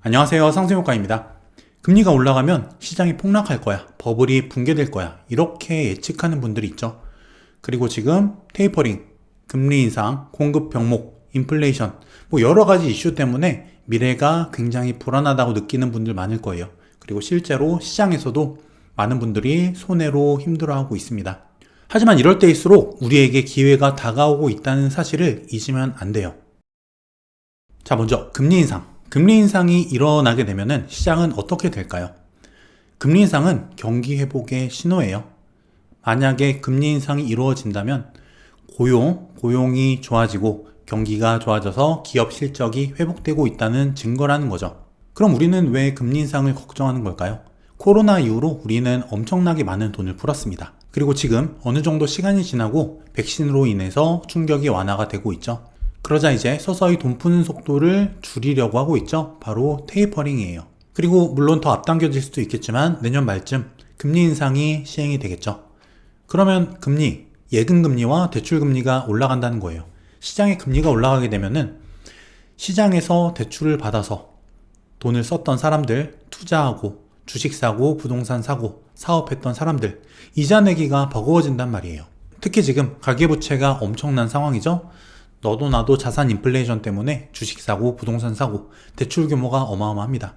안녕하세요. 상승효과입니다. 금리가 올라가면 시장이 폭락할 거야. 버블이 붕괴될 거야. 이렇게 예측하는 분들이 있죠. 그리고 지금 테이퍼링, 금리 인상, 공급 병목, 인플레이션 여러 가지 이슈 때문에 미래가 굉장히 불안하다고 느끼는 분들 많을 거예요. 그리고 실제로 시장에서도 많은 분들이 손해로 힘들어하고 있습니다. 하지만 이럴 때일수록 우리에게 기회가 다가오고 있다는 사실을 잊으면 안 돼요. 자, 먼저 금리 인상. 금리 인상이 일어나게 되면 시장은 어떻게 될까요? 금리 인상은 경기 회복의 신호예요. 만약에 금리 인상이 이루어진다면 고용이 좋아지고 경기가 좋아져서 기업 실적이 회복되고 있다는 증거라는 거죠. 그럼 우리는 왜 금리 인상을 걱정하는 걸까요? 코로나 이후로 우리는 엄청나게 많은 돈을 풀었습니다. 그리고 지금 어느 정도 시간이 지나고 백신으로 인해서 충격이 완화가 되고 있죠. 그러자 이제 서서히 돈 푸는 속도를 줄이려고 하고 있죠. 바로 테이퍼링이에요. 그리고 물론 더 앞당겨질 수도 있겠지만 내년 말쯤 금리 인상이 시행이 되겠죠. 그러면 예금금리와 대출금리가 올라간다는 거예요. 시장의 금리가 올라가게 되면은 시장에서 대출을 받아서 돈을 썼던 사람들, 투자하고 주식 사고, 부동산 사고, 사업했던 사람들, 이자 내기가 버거워진단 말이에요. 특히 지금 가계부채가 엄청난 상황이죠. 너도 나도 자산 인플레이션 때문에 주식 사고, 부동산 사고, 대출 규모가 어마어마합니다.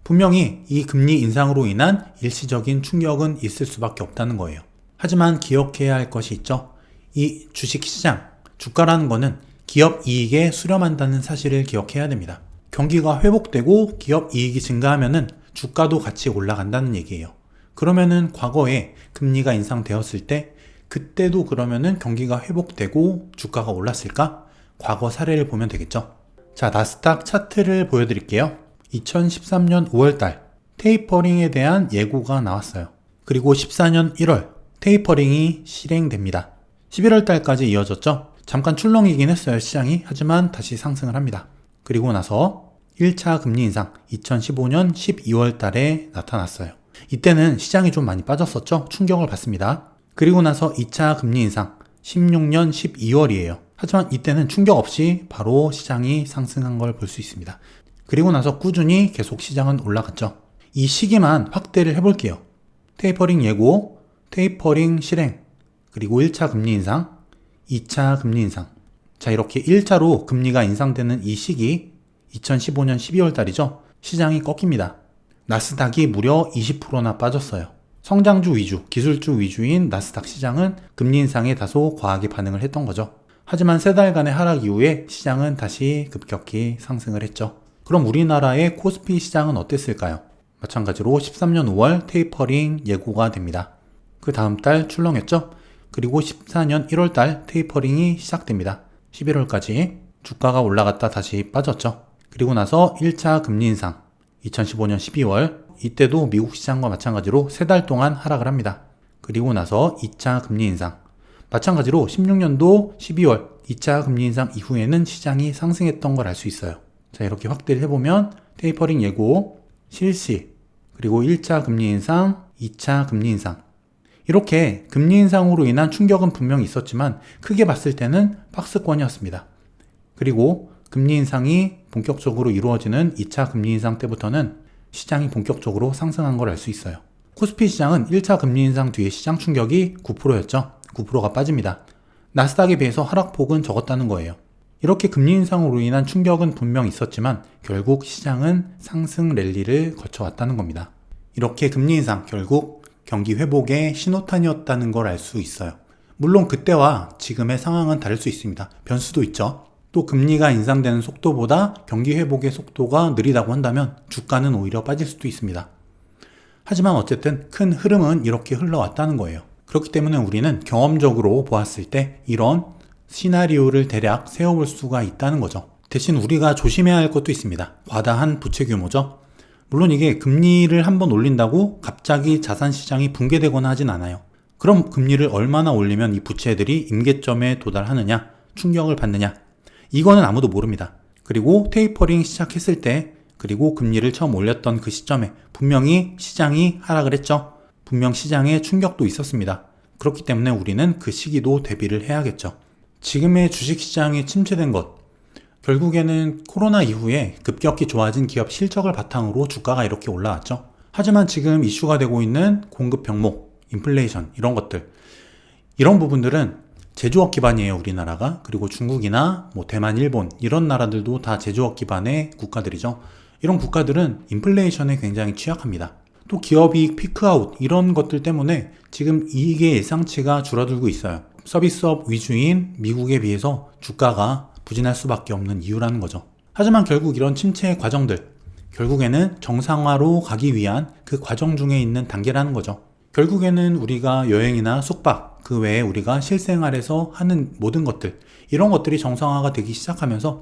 분명히 이 금리 인상으로 인한 일시적인 충격은 있을 수밖에 없다는 거예요. 하지만 기억해야 할 것이 있죠. 이 주식시장, 주가라는 거는 기업 이익에 수렴한다는 사실을 기억해야 됩니다. 경기가 회복되고 기업 이익이 증가하면은 주가도 같이 올라간다는 얘기예요. 그러면은 과거에 금리가 인상되었을 때 그때도 그러면은 경기가 회복되고 주가가 올랐을까? 과거 사례를 보면 되겠죠. 자, 나스닥 차트를 보여드릴게요. 2013년 5월달 테이퍼링에 대한 예고가 나왔어요. 그리고 14년 1월 테이퍼링이 실행됩니다. 11월달까지 이어졌죠. 잠깐 출렁이긴 했어요, 시장이. 하지만 다시 상승을 합니다. 그리고 나서 1차 금리 인상 2015년 12월달에 나타났어요. 이때는 시장이 좀 많이 빠졌었죠. 충격을 받습니다. 그리고 나서 2차 금리 인상 16년 12월이에요. 하지만 이때는 충격 없이 바로 시장이 상승한 걸 볼 수 있습니다. 그리고 나서 꾸준히 계속 시장은 올라갔죠. 이 시기만 확대를 해볼게요. 테이퍼링 예고, 테이퍼링 실행, 그리고 1차 금리 인상, 2차 금리 인상. 자, 이렇게 1차로 금리가 인상되는 이 시기 2015년 12월 달이죠. 시장이 꺾입니다. 나스닥이 무려 20%나 빠졌어요. 성장주 위주, 기술주 위주인 나스닥 시장은 금리 인상에 다소 과하게 반응을 했던 거죠. 하지만 3달간의 하락 이후에 시장은 다시 급격히 상승을 했죠. 그럼 우리나라의 코스피 시장은 어땠을까요? 마찬가지로 13년 5월 테이퍼링 예고가 됩니다. 그 다음 달 출렁였죠? 그리고 14년 1월 달 테이퍼링이 시작됩니다. 11월까지 주가가 올라갔다 다시 빠졌죠. 그리고 나서 1차 금리 인상 2015년 12월 이때도 미국 시장과 마찬가지로 3달 동안 하락을 합니다. 그리고 나서 2차 금리 인상 마찬가지로 16년도 12월 2차 금리 인상 이후에는 시장이 상승했던 걸 알 수 있어요. 자, 이렇게 확대를 해보면 테이퍼링 예고, 실시, 그리고 1차 금리 인상, 2차 금리 인상 이렇게 금리 인상으로 인한 충격은 분명히 있었지만 크게 봤을 때는 박스권이었습니다. 그리고 금리 인상이 본격적으로 이루어지는 2차 금리 인상 때부터는 시장이 본격적으로 상승한 걸 알 수 있어요. 코스피 시장은 1차 금리 인상 뒤에 시장 충격이 9%였죠. 9%가 빠집니다. 나스닥에 비해서 하락폭은 적었다는 거예요. 이렇게 금리 인상으로 인한 충격은 분명 있었지만 결국 시장은 상승 랠리를 거쳐왔다는 겁니다. 이렇게 금리 인상 결국 경기 회복의 신호탄이었다는 걸 알 수 있어요. 물론 그때와 지금의 상황은 다를 수 있습니다. 변수도 있죠. 또 금리가 인상되는 속도보다 경기 회복의 속도가 느리다고 한다면 주가는 오히려 빠질 수도 있습니다. 하지만 어쨌든 큰 흐름은 이렇게 흘러왔다는 거예요. 그렇기 때문에 우리는 경험적으로 보았을 때 이런 시나리오를 대략 세워볼 수가 있다는 거죠. 대신 우리가 조심해야 할 것도 있습니다. 과다한 부채 규모죠. 물론 이게 금리를 한번 올린다고 갑자기 자산시장이 붕괴되거나 하진 않아요. 그럼 금리를 얼마나 올리면 이 부채들이 임계점에 도달하느냐, 충격을 받느냐, 이거는 아무도 모릅니다. 그리고 테이퍼링 시작했을 때, 그리고 금리를 처음 올렸던 그 시점에 분명히 시장이 하락을 했죠. 분명 시장에 충격도 있었습니다. 그렇기 때문에 우리는 그 시기도 대비를 해야겠죠. 지금의 주식시장이 침체된 것, 결국에는 코로나 이후에 급격히 좋아진 기업 실적을 바탕으로 주가가 이렇게 올라왔죠. 하지만 지금 이슈가 되고 있는 공급 병목, 인플레이션 이런 것들, 이런 부분들은 제조업 기반이에요, 우리나라가. 그리고 중국이나 대만, 일본 이런 나라들도 다 제조업 기반의 국가들이죠. 이런 국가들은 인플레이션에 굉장히 취약합니다. 또 기업이익 피크아웃 이런 것들 때문에 지금 이익의 예상치가 줄어들고 있어요. 서비스업 위주인 미국에 비해서 주가가 부진할 수밖에 없는 이유라는 거죠. 하지만 결국 이런 침체의 과정들, 결국에는 정상화로 가기 위한 그 과정 중에 있는 단계라는 거죠. 결국에는 우리가 여행이나 숙박, 그 외에 우리가 실생활에서 하는 모든 것들, 이런 것들이 정상화가 되기 시작하면서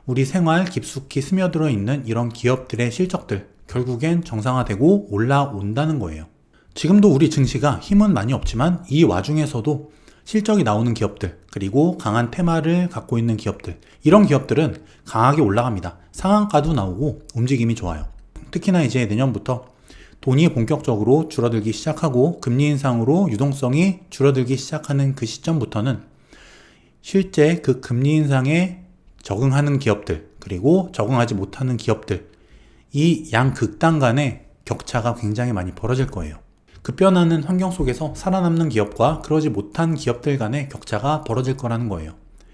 우리 생활 깊숙이 스며들어 있는 이런 기업들의 실적들, 결국엔 정상화되고 올라온다는 거예요. 지금도 우리 증시가 힘은 많이 없지만 이 와중에서도 실적이 나오는 기업들, 그리고 강한 테마를 갖고 있는 기업들, 이런 기업들은 강하게 올라갑니다. 상한가도 나오고 움직임이 좋아요. 특히나 이제 내년부터 돈이 본격적으로 줄어들기 시작하고 금리 인상으로 유동성이 줄어들기 시작하는 그 시점부터는 실제 그 금리 인상에 적응하는 기업들, 그리고 적응하지 못하는 기업들, 이 양극단 간의 격차가 굉장히 많이 벌어질 거예요. 급변하는 환경 속에서 살아남는 기업과 그러지 못한 기업들 간의 격차가 벌어질 거라는 거예요.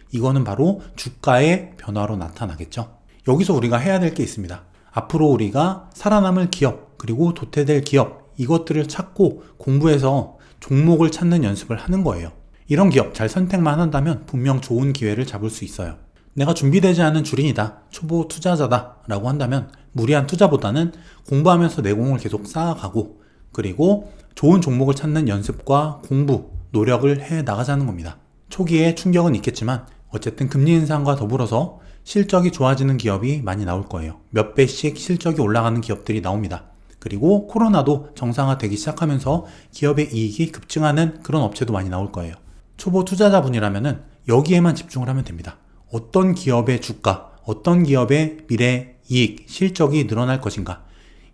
이거는 바로 주가의 변화로 나타나겠죠. 여기서 우리가 해야 될 게 있습니다. 앞으로 우리가 살아남을 기업, 그리고 도태될 기업, 이것들을 찾고 공부해서 종목을 찾는 연습을 하는 거예요. 이런 기업 잘 선택만 한다면 분명 좋은 기회를 잡을 수 있어요. 내가 준비되지 않은 주린이다, 초보 투자자다 라고 한다면 무리한 투자보다는 공부하면서 내공을 계속 쌓아가고, 그리고 좋은 종목을 찾는 연습과 공부, 노력을 해 나가자는 겁니다. 초기에 충격은 있겠지만 어쨌든 금리 인상과 더불어서 실적이 좋아지는 기업이 많이 나올 거예요. 몇 배씩 실적이 올라가는 기업들이 나옵니다. 그리고 코로나도 정상화되기 시작하면서 기업의 이익이 급증하는 그런 업체도 많이 나올 거예요. 초보 투자자분이라면 여기에만 집중을 하면 됩니다. 어떤 기업의 주가, 어떤 기업의 미래 이익, 실적이 늘어날 것인가,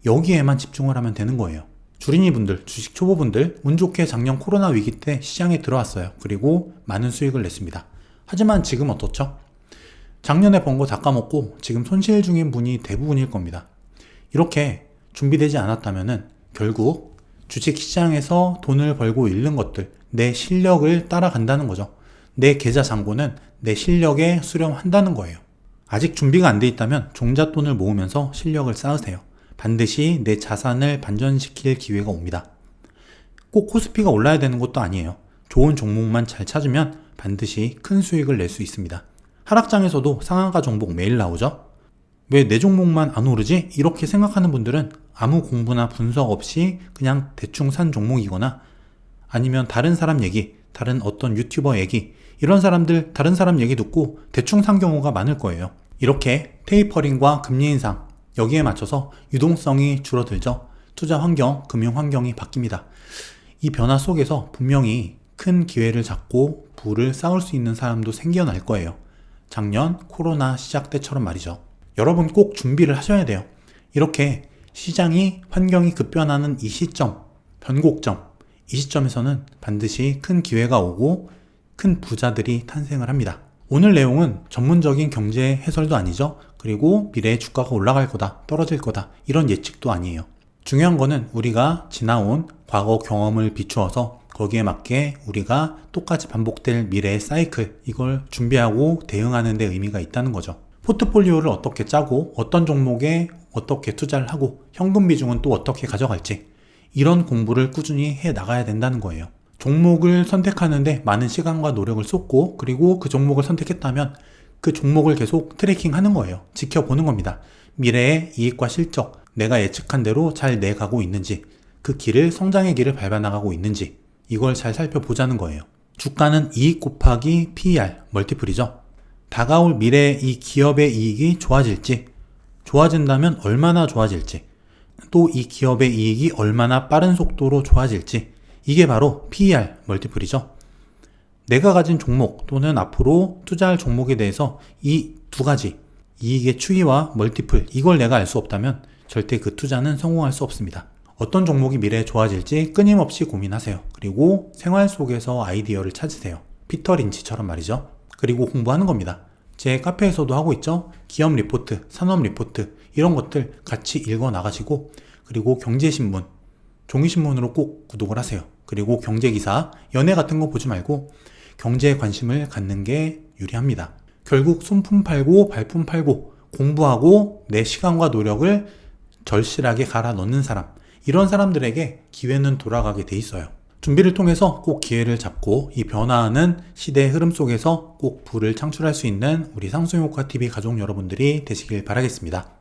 여기에만 집중을 하면 되는 거예요. 주린이분들, 주식 초보분들, 운 좋게 작년 코로나 위기 때 시장에 들어왔어요. 그리고 많은 수익을 냈습니다. 하지만 지금 어떻죠? 작년에 번 거 다 까먹고 지금 손실 중인 분이 대부분일 겁니다. 이렇게 준비되지 않았다면 결국 주식시장에서 돈을 벌고 잃는 것들, 내 실력을 따라간다는 거죠. 내 계좌 잔고는 내 실력에 수렴한다는 거예요. 아직 준비가 안 돼 있다면 종잣돈을 모으면서 실력을 쌓으세요. 반드시 내 자산을 반전시킬 기회가 옵니다. 꼭 코스피가 올라야 되는 것도 아니에요. 좋은 종목만 잘 찾으면 반드시 큰 수익을 낼 수 있습니다. 하락장에서도 상한가 종목 매일 나오죠? 왜 내 종목만 안 오르지? 이렇게 생각하는 분들은 아무 공부나 분석 없이 그냥 대충 산 종목이거나 아니면 다른 사람 얘기, 다른 어떤 유튜버 얘기, 이런 사람들 다른 사람 얘기 듣고 대충 산 경우가 많을 거예요. 이렇게 테이퍼링과 금리 인상, 여기에 맞춰서 유동성이 줄어들죠. 투자 환경, 금융 환경이 바뀝니다. 이 변화 속에서 분명히 큰 기회를 잡고 부를 쌓을 수 있는 사람도 생겨날 거예요. 작년 코로나 시작 때처럼 말이죠. 여러분 꼭 준비를 하셔야 돼요. 이렇게 시장이 환경이 급변하는 이 시점, 변곡점, 이 시점에서는 반드시 큰 기회가 오고 큰 부자들이 탄생을 합니다. 오늘 내용은 전문적인 경제 해설도 아니죠. 그리고 미래의 주가가 올라갈 거다, 떨어질 거다, 이런 예측도 아니에요. 중요한 거는 우리가 지나온 과거 경험을 비추어서 거기에 맞게 우리가 똑같이 반복될 미래의 사이클, 이걸 준비하고 대응하는 데 의미가 있다는 거죠. 포트폴리오를 어떻게 짜고 어떤 종목에 어떻게 투자를 하고 현금 비중은 또 어떻게 가져갈지, 이런 공부를 꾸준히 해 나가야 된다는 거예요. 종목을 선택하는데 많은 시간과 노력을 쏟고, 그리고 그 종목을 선택했다면 그 종목을 계속 트래킹하는 거예요. 지켜보는 겁니다. 미래의 이익과 실적, 내가 예측한 대로 잘 내가고 있는지, 그 길을, 성장의 길을 밟아나가고 있는지, 이걸 잘 살펴보자는 거예요. 주가는 이익 곱하기 PER, 멀티플이죠. 다가올 미래의 이 기업의 이익이 좋아질지, 좋아진다면 얼마나 좋아질지, 또 이 기업의 이익이 얼마나 빠른 속도로 좋아질지, 이게 바로 PER 멀티플이죠. 내가 가진 종목 또는 앞으로 투자할 종목에 대해서 이 두 가지, 이익의 추이와 멀티플, 이걸 내가 알 수 없다면 절대 그 투자는 성공할 수 없습니다. 어떤 종목이 미래에 좋아질지 끊임없이 고민하세요. 그리고 생활 속에서 아이디어를 찾으세요. 피터 린치처럼 말이죠. 그리고 공부하는 겁니다. 제 카페에서도 하고 있죠. 기업 리포트, 산업 리포트 이런 것들 같이 읽어 나가시고, 그리고 경제신문, 종이신문으로 꼭 구독을 하세요. 그리고 경제기사, 연예 같은 거 보지 말고 경제에 관심을 갖는 게 유리합니다. 결국 손품 팔고 발품 팔고 공부하고 내 시간과 노력을 절실하게 갈아 넣는 사람, 이런 사람들에게 기회는 돌아가게 돼 있어요. 준비를 통해서 꼭 기회를 잡고 이 변화하는 시대의 흐름 속에서 꼭 부를 창출할 수 있는 우리 상승효과TV 가족 여러분들이 되시길 바라겠습니다.